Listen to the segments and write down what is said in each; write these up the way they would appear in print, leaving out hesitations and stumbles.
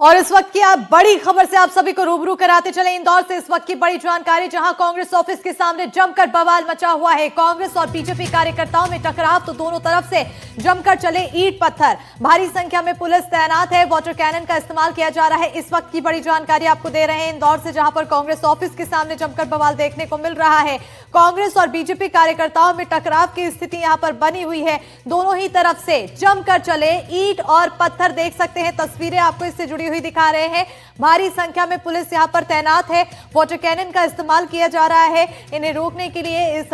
और इस वक्त की आप बड़ी खबर से आप सभी को रूबरू कराते चले। इंदौर से इस वक्त की बड़ी जानकारी, जहां कांग्रेस ऑफिस के सामने जमकर बवाल मचा हुआ है। कांग्रेस और बीजेपी कार्यकर्ताओं में टकराव, तो दोनों तरफ से जमकर चले ईंट पत्थर। भारी संख्या में पुलिस तैनात है, वाटर कैनन का इस्तेमाल किया जा रहा है। इस वक्त की बड़ी जानकारी आपको दे रहे हैं इंदौर से, जहां पर कांग्रेस ऑफिस के सामने जमकर बवाल देखने को मिल रहा है। कांग्रेस और बीजेपी कार्यकर्ताओं में टकराव की स्थिति यहां पर बनी हुई है। दोनों ही तरफ से जमकर चले ईंट और पत्थर, देख सकते हैं तस्वीरें आपको इससे जुड़ी हुई दिखा रहे हैं। भारी संख्या में पुलिस यहां पर तैनात है, वाटर कैनन का इस्तेमाल किया जा रहा है इन्हें रोकने के लिए, इस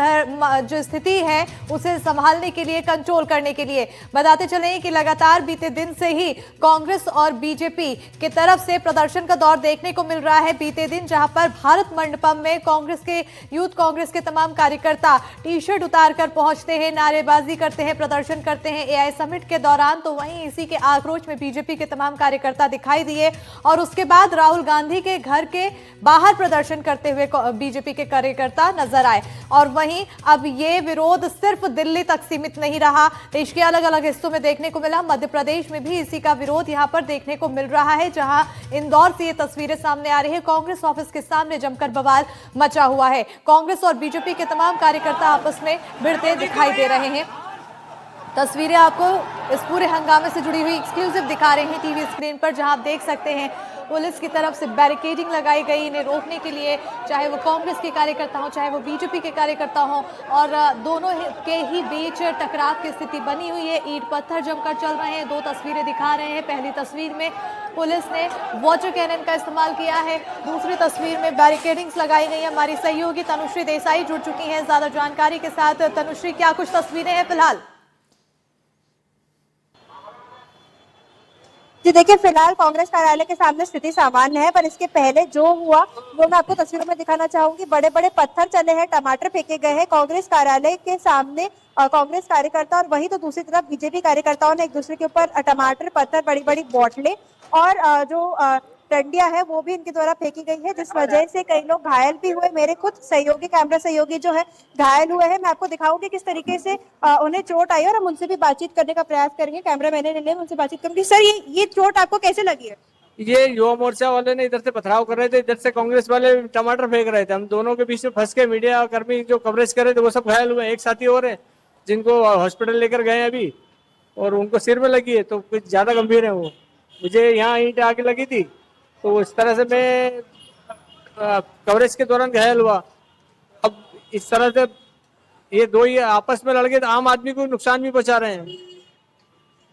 जो स्थिति है उसे संभालने के लिए, कंट्रोल करने के लिए। बताते चलें कि लगातार बीते दिन से ही कांग्रेस और बीजेपी की तरफ से प्रदर्शन का दौर देखने को मिल रहा है। बीते दिन जहां पर भारत मंडपम में कांग्रेस के यूथ कांग्रेस के तमाम कार्यकर्ता टी शर्ट उतारकर पहुंचते हैं, नारेबाजी करते हैं, प्रदर्शन करते हैं एआई समिट के दौरान, तो वहीं इसी के आक्रोश में बीजेपी के तमाम कार्यकर्ता दिखाई दिए और उसके बाद राहुल गांधी के घर के बाहर प्रदर्शन करते हुए बीजेपी के कार्यकर्ता नजर आए। और वहीं अब ये विरोध सिर्फ दिल्ली तक सीमित नहीं रहा, देश के अलग अलग हिस्सों में देखने को मिला। मध्य प्रदेश में भी इसी का विरोध यहां पर देखने को मिल रहा है, जहां इंदौर से ये तस्वीरें सामने आ रही है। कांग्रेस ऑफिस के सामने जमकर बवाल मचा हुआ है। कांग्रेस और बीजेपी के तमाम कार्यकर्ता आपस में भिड़ते दिखाई दे रहे हैं। तस्वीरें आपको इस पूरे हंगामे से जुड़ी हुई एक्सक्लूसिव दिखा रहे हैं टीवी स्क्रीन पर, जहां आप देख सकते हैं पुलिस की तरफ से बैरिकेडिंग लगाई गई इन्हें रोकने के लिए, चाहे वो कांग्रेस के कार्यकर्ता हो चाहे वो बीजेपी के कार्यकर्ता हो, और दोनों के ही बीच टकराव की स्थिति बनी हुई है। ईंट पत्थर जमकर चल रहे हैं। दो तस्वीरें दिखा रहे हैं। पहली तस्वीर में पुलिस ने वाटर कैनन का इस्तेमाल किया है, दूसरी तस्वीर में बैरिकेडिंग्स लगाई गई है। हमारी सहयोगी तनुश्री देसाई जुड़ चुकी हैं ज्यादा जानकारी के साथ। तनुश्री, क्या कुछ तस्वीरें हैं फिलहाल? जी देखिए, फिलहाल कांग्रेस कार्यालय के सामने स्थिति सामान्य है, पर इसके पहले जो हुआ वो मैं आपको तस्वीरों में दिखाना चाहूंगी। बड़े बड़े पत्थर चले हैं, टमाटर फेंके गए हैं कांग्रेस कार्यालय के सामने। कांग्रेस कार्यकर्ता और वहीं तो दूसरी तरफ बीजेपी कार्यकर्ताओं ने एक दूसरे के ऊपर टमाटर, पत्थर, बड़ी बड़ी बोतलें और जो डंडियां है वो भी इनके द्वारा फेंकी गई है, जिस वजह से कई लोग घायल भी हुए। मेरे खुद सहयोगी, कैमरा सहयोगी जो है घायल हुए हैं। मैं आपको दिखाऊंगी किस तरीके से उन्हें चोट आई, और हम उनसे भी बातचीत करने का प्रयास करेंगे। कैमरा मैंने ले लिया, उनसे बातचीत करूंगी। सर, ये चोट आपको कैसे लगी है? ये युवा मोर्चा वाले ने इधर से पथराव कर रहे थे, इधर से कांग्रेस वाले टमाटर फेंक रहे थे। हम दोनों के बीच में फंस के मीडिया कर्मी जो कवरेज कर रहे थे वो सब घायल हुए। एक साथी और है जिनको हॉस्पिटल लेकर गए अभी, और उनको सिर में लगी है, तो कुछ ज्यादा गंभीर है वो। मुझे यहाँ ईंट आके लगी थी, तो इस तरह से मैं कवरेज के दौरान घायल हुआ। अब इस तरह से ये दो ही आपस में लड़ के आम आदमी को नुकसान भी पहुंचा रहे हैं।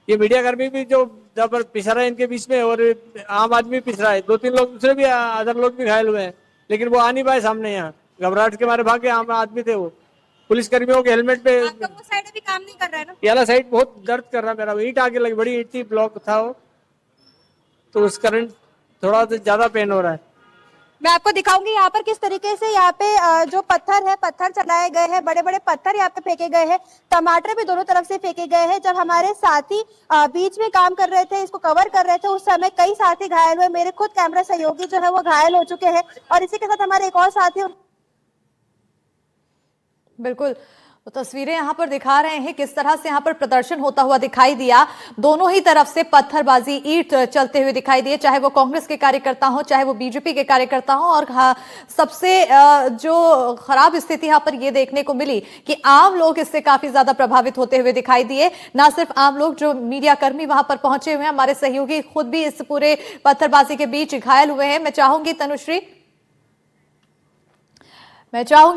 ये मीडिया कर्मी भी जो जबर पिस रहे हैं इनके बीच में, और आम आदमी पिस रहा है। दो तीन लोग दूसरे भी अदर लोग भी घायल हुए हैं, लेकिन वो आ नहीं पाए सामने। यहाँ घबराहट के मारे भागे आम आदमी थे वो। पुलिस कर्मियों के हेलमेट पे आपका वो साइड अभी काम नहीं कर रहा है ना? ये वाला साइड बहुत दर्द कर रहा है मेरा। ईंट आगे लगी, बड़ी ईंट थी, ब्लॉक था वो, तो उस करंट थोड़ा सा ज्यादा पेन हो रहा है। मैं आपको दिखाऊंगी यहाँ पर किस तरीके से यहाँ पे जो पत्थर है, पत्थर चलाए गए हैं, बड़े बड़े पत्थर यहाँ पे फेंके गए हैं। टमाटर भी दोनों तरफ से फेंके गए हैं। जब हमारे साथी बीच में काम कर रहे थे, इसको कवर कर रहे थे, उस समय कई साथी घायल हुए। मेरे खुद कैमरा सहयोगी जो है वो घायल हो चुके हैं, और इसी के साथ हमारे एक और साथी। बिल्कुल, तो तस्वीरें यहां पर दिखा रहे हैं किस तरह से यहां पर प्रदर्शन होता हुआ दिखाई दिया। दोनों ही तरफ से पत्थरबाजी, ईंट चलते हुए दिखाई दिए, चाहे वो कांग्रेस के कार्यकर्ता हो चाहे वो बीजेपी के कार्यकर्ता हो। और सबसे जो खराब स्थिति यहां पर ये देखने को मिली कि आम लोग इससे काफी ज्यादा प्रभावित होते हुए दिखाई दिए। ना सिर्फ आम लोग, जो मीडिया कर्मी वहां पर पहुंचे हुए हैं, हमारे सहयोगी खुद भी इस पूरे पत्थरबाजी के बीच घायल हुए हैं। मैं चाहूंगी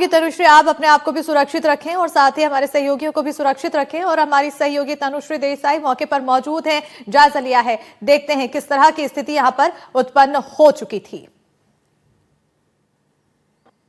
तनुश्री आप अपने आप को भी सुरक्षित रखें और साथ ही हमारे सहयोगियों को भी सुरक्षित रखें। और हमारी सहयोगी तनुश्री देसाई मौके पर मौजूद है, जायजा लिया है। देखते हैं किस तरह की स्थिति यहां पर उत्पन्न हो चुकी थी।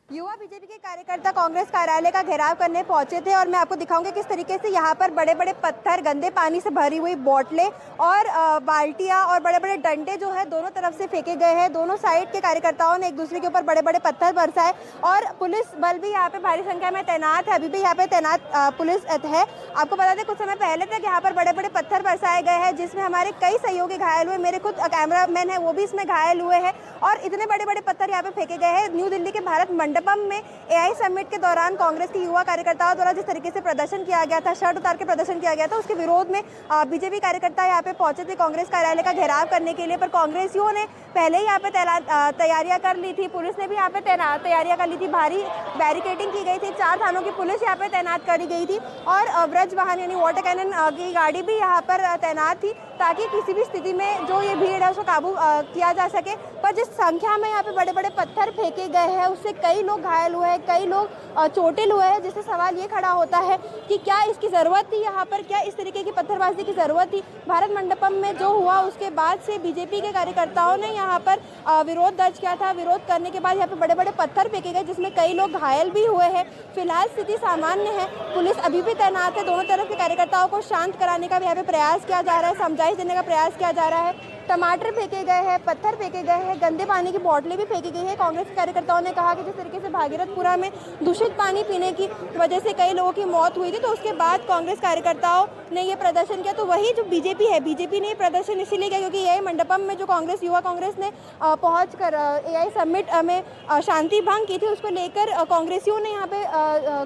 युवा बीजेपी के कार्यकर्ता कांग्रेस कार्यालय का घेराव करने पहुंचे थे, और मैं आपको दिखाऊंगी किस तरीके से यहाँ पर बड़े बड़े पत्थर, गंदे पानी से भरी हुई बोतलें और बाल्टियां और बड़े बड़े डंडे जो है दोनों तरफ से फेंके गए हैं। दोनों साइड के कार्यकर्ताओं ने एक दूसरे के ऊपर बड़े बड़े पत्थर बरसाए, और पुलिस बल भी यहाँ पे भारी संख्या में तैनात है। अभी भी यहाँ पे तैनात पुलिस है। आपको बता दें, कुछ समय पहले तक यहाँ पर बड़े बड़े पत्थर बरसाए गए हैं, जिसमें हमारे कई सहयोगी घायल हुए। मेरे खुद कैमरा मैन है वो भी इसमें घायल हुए हैं, और इतने बड़े बड़े पत्थर यहाँ पे फेंके गए हैं। न्यू दिल्ली के भारत मंडपम में AI समिट के दौरान कांग्रेस के युवा कार्यकर्ताओं द्वारा जिस तरीके से प्रदर्शन किया गया था, शर्ट उतार के प्रदर्शन किया गया था, उसके विरोध में बीजेपी कार्यकर्ता यहाँ पे पहुंचे थे कांग्रेस कार्यालय का घेराव करने के लिए। पर कांग्रेसियों ने पहले ही यहाँ पे तैयारियां कर ली थी, पुलिस ने भी यहाँ पे तैयारियां कर ली थी, भारी बैरिकेडिंग की गई थी, 4 थानों की पुलिस यहाँ पे तैनात करी गई थी और ब्रज वाहन यानी वाटर कैनन की गाड़ी भी यहाँ पर तैनात थी ताकि किसी भी स्थिति में जो ये भीड़ है उसको काबू किया जा सके। पर जिस संख्या में यहाँ पे बड़े बड़े पत्थर फेंके गए हैं उससे कई लोग घायल हुए हैं, कई लोग चोटिल हुए हैं, जिससे सवाल ये खड़ा होता है कि क्या इसकी ज़रूरत थी, यहाँ पर क्या इस तरीके की पत्थरबाजी की ज़रूरत थी। भारत मंडपम में जो हुआ उसके बाद से बीजेपी के कार्यकर्ताओं ने यहाँ पर विरोध दर्ज किया था। विरोध करने के बाद यहाँ पे बड़े बड़े पत्थर फेंके गए जिसमें कई लोग घायल भी हुए हैं। फिलहाल स्थिति सामान्य है, पुलिस अभी भी तैनात है। दोनों तरफ के कार्यकर्ताओं को शांत कराने का भी यहाँ पे प्रयास किया जा रहा है, समझाइश देने का प्रयास किया जा रहा है। टमाटर फेंके गए हैं, पत्थर फेंके गए हैं, गंदे पानी की बोतलें भी फेंकी गई है। कांग्रेस के कार्यकर्ताओं ने कहा कि जिस तरीके से भागीरथपुरा में दूषित पानी पीने की वजह से कई लोगों की मौत हुई थी, तो उसके बाद कांग्रेस कार्यकर्ताओं ने ये प्रदर्शन किया। तो वही जो बीजेपी है, बीजेपी ने ये प्रदर्शन इसीलिए किया क्योंकि AI मंडपम में जो युवा कांग्रेस ने पहुंचकर AI समिट में शांति भंग की थी, उसको लेकर कांग्रेसियों ने यहाँ पे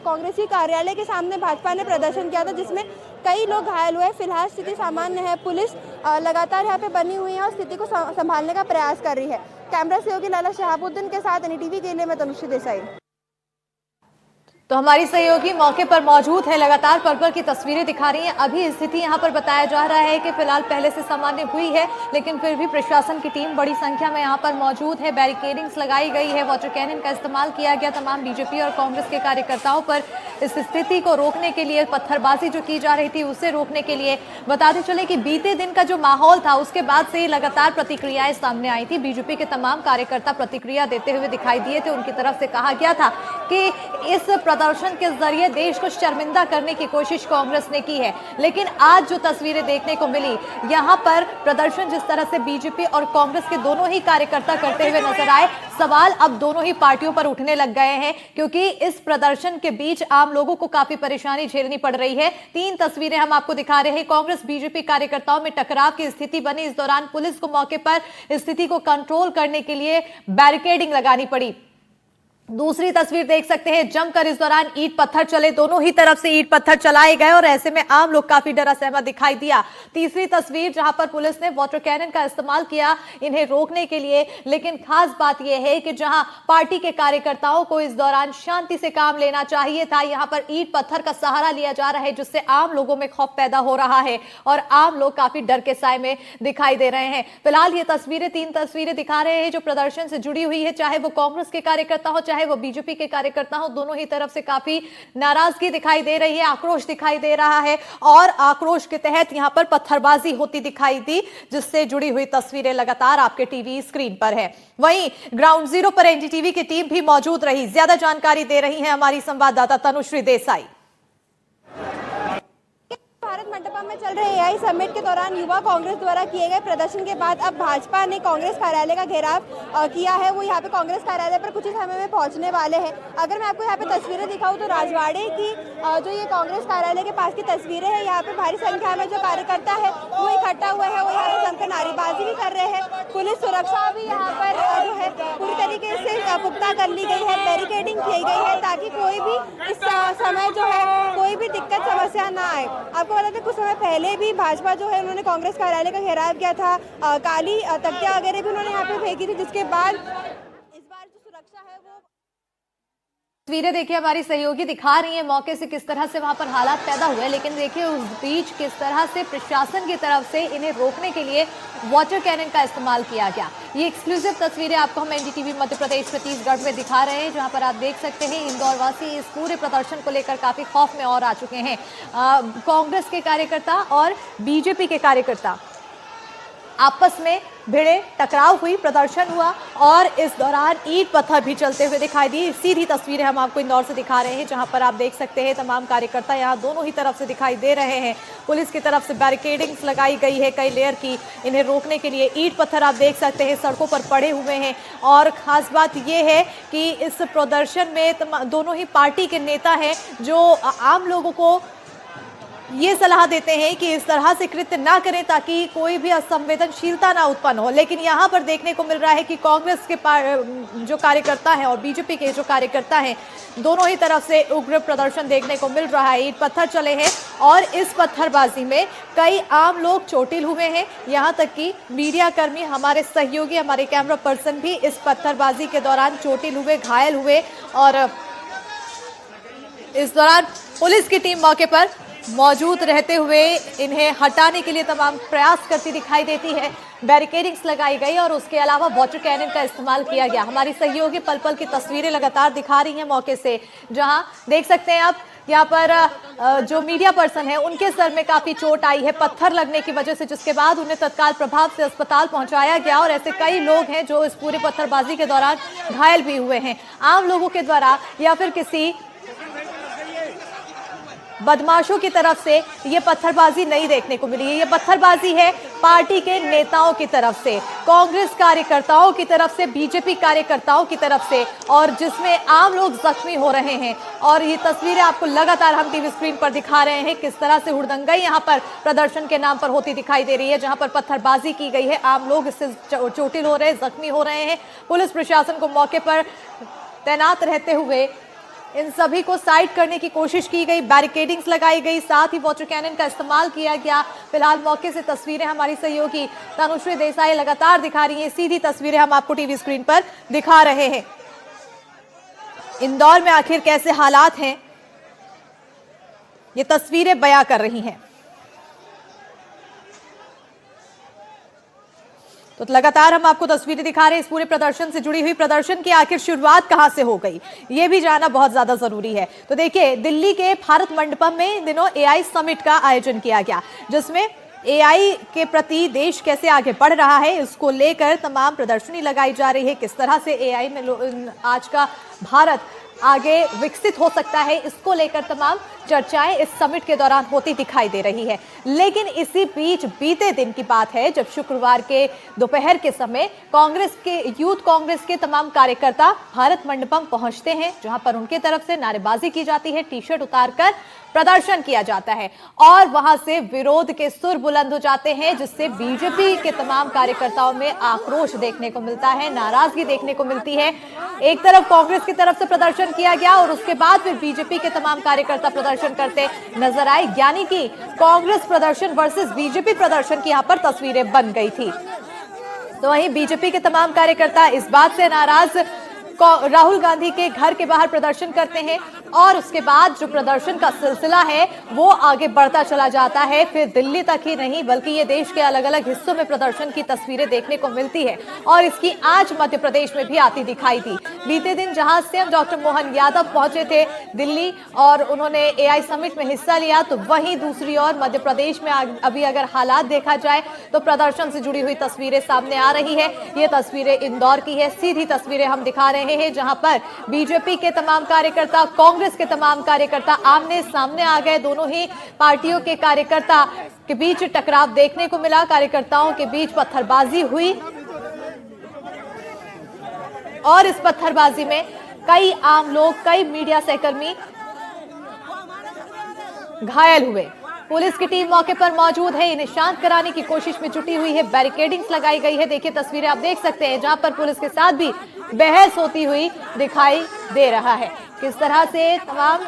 कांग्रेसी कार्यालय के सामने भाजपा ने प्रदर्शन किया था जिसमें कई लोग घायल हुए। फिलहाल स्थिति सामान्य है, पुलिस लगातार यहाँ पे बनी हुई है और स्थिति को संभालने का प्रयास कर रही है। कैमरा सहयोगी लाला शहाबुद्दीन के साथ NDTV के लिए मैं तनुश्री देसाई। तो हमारी सहयोगी मौके पर मौजूद है, लगातार पल-पल की तस्वीरें दिखा रही हैं। अभी स्थिति यहाँ पर बताया जा रहा है कि फिलहाल पहले से सामान्य हुई है, लेकिन फिर भी प्रशासन की टीम बड़ी संख्या में यहाँ पर मौजूद है। बैरिकेडिंग्स लगाई गई है, वाटर कैनन का इस्तेमाल किया गया तमाम बीजेपी और कांग्रेस के कार्यकर्ताओं पर इस स्थिति को रोकने के लिए, पत्थरबाजी जो की जा रही थी उसे रोकने के लिए। बताते चले कि बीते दिन का जो माहौल था उसके बाद से लगातार प्रतिक्रियाएं सामने आई थी। बीजेपी के तमाम कार्यकर्ता प्रतिक्रिया देते हुए दिखाई दिए थे। उनकी तरफ से कहा गया था कि इस प्रदर्शन के जरिए देश को शर्मिंदा करने की कोशिश कांग्रेस ने की है। लेकिन आज जो तस्वीरें देखने को मिली, यहाँ पर प्रदर्शन जिस तरह से बीजेपी और कांग्रेस के दोनों ही कार्यकर्ता करते हुए नजर आए, सवाल अब दोनों ही पार्टियों पर उठने लग गए हैं क्योंकि इस प्रदर्शन के बीच आम लोगों को काफी परेशानी झेलनी पड़ रही है। 3 तस्वीरें हम आपको दिखा रहे हैं। कांग्रेस बीजेपी कार्यकर्ताओं में टकराव की स्थिति बनी। इस दौरान पुलिस को मौके पर स्थिति को कंट्रोल करने के लिए बैरिकेडिंग लगानी पड़ी। दूसरी तस्वीर देख सकते हैं, जमकर इस दौरान ईंट पत्थर चले, दोनों ही तरफ से ईंट पत्थर चलाए गए और ऐसे में आम लोग काफी डरा सहमा दिखाई दिया। तीसरी तस्वीर जहां पर पुलिस ने वाटर कैनन का इस्तेमाल किया इन्हें रोकने के लिए, लेकिन खास बात यह है कि जहां पार्टी के कार्यकर्ताओं को इस दौरान शांति से काम लेना चाहिए था, यहां पर ईंट पत्थर का सहारा लिया जा रहा है जिससे आम लोगों में खौफ पैदा हो रहा है और आम लोग काफी डर के साए में दिखाई दे रहे हैं। फिलहाल ये तस्वीरें 3 तस्वीरें दिखा रहे हैं जो प्रदर्शन से जुड़ी हुई है, चाहे वो कांग्रेस के कार्यकर्ता हो चाहे वो बीजेपी के कार्यकर्ता हो, दोनों ही तरफ से काफी नाराजगी दिखाई दे रही है, आक्रोश दिखाई दे रहा है और आक्रोश के तहत यहां पर पत्थरबाजी होती दिखाई दी, जिससे जुड़ी हुई तस्वीरें लगातार आपके टीवी स्क्रीन पर है। वहीं ग्राउंड जीरो पर NDTV की टीम भी मौजूद रही। ज्यादा जानकारी दे रही है हमारी संवाददाता तनुश्री देसाई। भारत मंडपम में चल रहे AI समिट के दौरान युवा कांग्रेस द्वारा किए गए प्रदर्शन के बाद अब भाजपा ने कांग्रेस कार्यालय का घेराव किया है। वो यहाँ पे कांग्रेस कार्यालय पर कुछ ही समय में पहुंचने वाले हैं। अगर मैं आपको यहाँ पे तस्वीरें दिखाऊं तो राजवाड़े की जो ये कांग्रेस कार्यालय के पास की तस्वीरें हैं, यहाँ पे भारी संख्या में जो कार्यकर्ता है वो इकट्ठा हुए हैं, वो यहाँ पे जमकर नारेबाजी भी कर रहे हैं। पुलिस सुरक्षा भी यहाँ पर जो है पूरी तरीके से पुख्ता कर ली गई है, बैरिकेडिंग की गई है ताकि कोई भी इस समय जो है कोई भी दिक्कत समस्या ना आए। आपको बता दें कुछ समय पहले भी भाजपा जो है उन्होंने कांग्रेस कार्यालय का घेराव किया था, काली तख्तियां वगैरह भी उन्होंने यहाँ पे फेंकी थी, जिसके बाद इस बार जो सुरक्षा है वो तस्वीरें देखिए हमारी सहयोगी दिखा रही है मौके से किस तरह से वहां पर हालात पैदा हुए, लेकिन देखिए उस बीच किस तरह से प्रशासन की तरफ से इन्हें रोकने के लिए वाटर कैनन का इस्तेमाल किया गया। ये एक्सक्लूसिव तस्वीरें आपको हम NDTV मध्य प्रदेश छत्तीसगढ़ में दिखा रहे हैं, जहां पर आप देख सकते हैं इंदौर वासी इस पूरे प्रदर्शन को लेकर काफी खौफ में और आ चुके हैं। कांग्रेस के कार्यकर्ता और बीजेपी के कार्यकर्ता आपस में भिड़े, टकराव हुई, प्रदर्शन हुआ और इस दौरान ईंट पत्थर भी चलते हुए दिखाई दी। सीधी तस्वीरें हम आपको इंदौर से दिखा रहे हैं, जहां पर आप देख सकते हैं तमाम कार्यकर्ता यहां दोनों ही तरफ से दिखाई दे रहे हैं। पुलिस की तरफ से बैरिकेडिंग्स लगाई गई है कई लेयर की, इन्हें रोकने के लिए ईंट पत्थर आप देख सकते हैं सड़कों पर पड़े हुए हैं। और खास बात यह है कि इस प्रदर्शन में दोनों ही पार्टी के नेता हैं जो आम लोगों को ये सलाह देते हैं कि इस तरह से कृत्य ना करें ताकि कोई भी असंवेदनशीलता ना उत्पन्न हो। लेकिन यहाँ पर देखने को मिल रहा है कि कांग्रेस के जो कार्यकर्ता हैं और बीजेपी के जो कार्यकर्ता हैं, दोनों ही तरफ से उग्र प्रदर्शन देखने को मिल रहा है। ईंट पत्थर चले हैं और इस पत्थरबाजी में कई आम लोग चोटिल हुए हैं। यहाँ तक कि मीडिया कर्मी, हमारे सहयोगी, हमारे कैमरा पर्सन भी इस पत्थरबाजी के दौरान चोटिल हुए, घायल हुए। और इस दौरान पुलिस की टीम मौके पर मौजूद रहते हुए इन्हें हटाने के लिए तमाम प्रयास करती दिखाई देती है। बैरिकेडिंग्स लगाई गई और उसके अलावा वाटर कैनन का इस्तेमाल किया गया। हमारी सहयोगी पल पल की तस्वीरें लगातार दिखा रही हैं मौके से, जहां देख सकते हैं आप यहाँ पर जो मीडिया पर्सन है उनके सर में काफी चोट आई है पत्थर लगने की वजह से, जिसके बाद उन्हें तत्काल प्रभाव से अस्पताल पहुंचाया गया। और ऐसे कई लोग हैं जो इस पूरे पत्थरबाजी के दौरान घायल भी हुए हैं। आम लोगों के द्वारा या फिर किसी बदमाशों की तरफ से ये पत्थरबाजी नहीं देखने को मिली है। ये पत्थरबाजी है पार्टी के नेताओं की तरफ से, कांग्रेस कार्यकर्ताओं की तरफ से, बीजेपी कार्यकर्ताओं की तरफ से, और जिसमें आम लोग जख्मी हो रहे हैं। और ये तस्वीरें आपको लगातार हम टीवी स्क्रीन पर दिखा रहे हैं किस तरह से हुड़दंगाई यहाँ पर प्रदर्शन के नाम पर होती दिखाई दे रही है, जहाँ पर पत्थरबाजी की गई है। आम लोग इससे चोटिल हो रहे हैं, जख्मी हो रहे हैं। पुलिस प्रशासन को मौके पर तैनात रहते हुए इन सभी को साइड करने की कोशिश की गई, बैरिकेडिंग्स लगाई गई, साथ ही वाटर कैनन का इस्तेमाल किया गया। फिलहाल मौके से तस्वीरें हमारी सहयोगी तनुश्री देसाई लगातार दिखा रही हैं। सीधी तस्वीरें हम आपको टीवी स्क्रीन पर दिखा रहे हैं। इंदौर में आखिर कैसे हालात हैं, ये तस्वीरें बयां कर रही हैं। तो लगातार हम आपको तस्वीरें दिखा रहे हैं इस पूरे प्रदर्शन से जुड़ी हुई। प्रदर्शन की आखिर शुरुआत कहां से हो गई, ये भी जानना बहुत ज्यादा जरूरी है। तो देखिए, दिल्ली के भारत मंडपम में इन दिनों एआई समिट का आयोजन किया गया, जिसमें एआई के प्रति देश कैसे आगे बढ़ रहा है इसको लेकर तमाम प्रदर्शनी लगाई जा रही है। किस तरह से एआई में आज का भारत आगे विकसित हो सकता है, इसको लेकर तमाम चर्चाएं इस समिट के दौरान होती दिखाई दे रही है। लेकिन इसी बीच बीते दिन की बात है जब शुक्रवार के दोपहर के समय यूथ कांग्रेस के तमाम कार्यकर्ता भारत मंडपम पहुंचते हैं, जहां पर उनके तरफ से नारेबाजी की जाती है, टी शर्ट उतारकर प्रदर्शन किया जाता है और वहां से विरोध के सुर बुलंद हो जाते हैं, जिससे बीजेपी के तमाम कार्यकर्ताओं में आक्रोश देखने को मिलता है, नाराजगी देखने को मिलती है। एक तरफ कांग्रेस की तरफ से प्रदर्शन किया गया और उसके बाद फिर बीजेपी के तमाम कार्यकर्ता प्रदर्शन करते नजर आए, यानी कि कांग्रेस प्रदर्शन वर्सेस बीजेपी प्रदर्शन की यहां पर तस्वीरें बन गई थी। तो वहीं बीजेपी के तमाम कार्यकर्ता इस बात से नाराज राहुल गांधी के घर के बाहर प्रदर्शन करते हैं और उसके बाद जो प्रदर्शन का सिलसिला है वो आगे बढ़ता चला जाता है। फिर दिल्ली तक ही नहीं बल्कि ये देश के अलग अलग हिस्सों में प्रदर्शन की तस्वीरें देखने को मिलती है और इसकी आज मध्य प्रदेश में भी आती दिखाई दी। बीते दिन जहां सीएम डॉक्टर मोहन यादव पहुंचे थे दिल्ली और उन्होंने एआई समिट में हिस्सा लिया, तो वहीं दूसरी ओर मध्य प्रदेश में अभी अगर हालात देखा जाए तो प्रदर्शन से जुड़ी हुई तस्वीरें सामने आ रही है। ये तस्वीरें इंदौर की है, सीधी तस्वीरें हम दिखा रहे हैं जहां पर बीजेपी के तमाम कार्यकर्ता, कांग्रेस के तमाम कार्यकर्ता आमने सामने आ गए। दोनों ही पार्टियों के कार्यकर्ता के बीच टकराव देखने को मिला, कार्यकर्ताओं के बीच पत्थरबाजी हुई और इस पत्थरबाजी में कई आम लोग, कई मीडिया सहकर्मी घायल हुए। पुलिस की टीम मौके पर मौजूद है, इन्हें शांत कराने की कोशिश में जुटी हुई है, बैरिकेडिंग्स लगाई गई है। देखिए तस्वीरें आप देख सकते हैं जहां पर पुलिस के साथ भी बहस होती हुई दिखाई दे रहा है। किस तरह से तमाम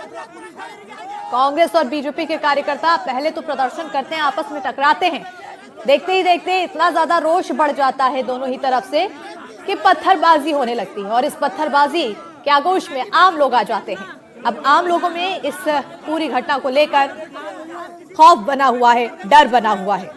कांग्रेस और बीजेपी के कार्यकर्ता पहले तो प्रदर्शन करते हैं, आपस में टकराते हैं, देखते ही देखते इतना ज्यादा रोष बढ़ जाता है दोनों ही तरफ से कि पत्थरबाजी होने लगती है और इस पत्थरबाजी के आगोश में आम लोग आ जाते हैं। अब आम लोगों में इस पूरी घटना को लेकर खौफ बना हुआ है, डर बना हुआ है।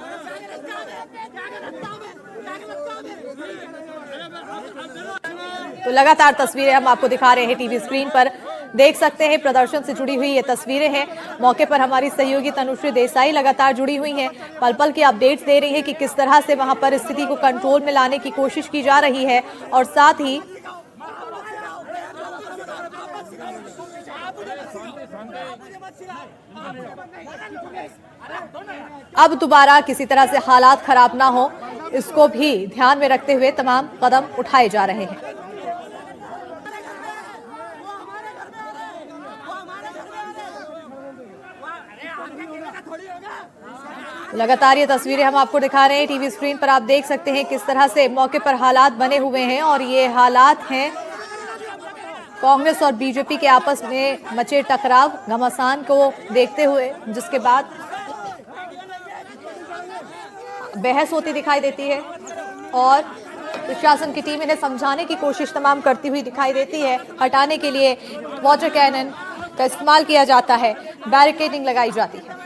तो लगातार तस्वीरें हम आपको दिखा रहे हैं टीवी स्क्रीन पर, देख सकते हैं प्रदर्शन से जुड़ी हुई ये तस्वीरें हैं। मौके पर हमारी सहयोगी तनुश्री देसाई लगातार जुड़ी हुई हैं, पल पल की अपडेट्स दे रही है कि किस तरह से वहां पर स्थिति को कंट्रोल में लाने की कोशिश की जा रही है और साथ ही अब दोबारा किसी तरह से हालात खराब ना हो, इसको भी ध्यान में रखते हुए तमाम कदम उठाए जा रहे हैं। लगातार ये तस्वीरें हम आपको दिखा रहे हैं टीवी स्क्रीन पर। आप देख सकते हैं किस तरह से मौके पर हालात बने हुए हैं और ये हालात हैं कांग्रेस और बीजेपी के आपस में मचे टकराव, घमासान को देखते हुए, जिसके बाद बहस होती दिखाई देती है और प्रशासन की टीम इन्हें समझाने की कोशिश तमाम करती हुई दिखाई देती है। हटाने के लिए वाटर कैनन का इस्तेमाल किया जाता है, बैरिकेडिंग लगाई जाती है।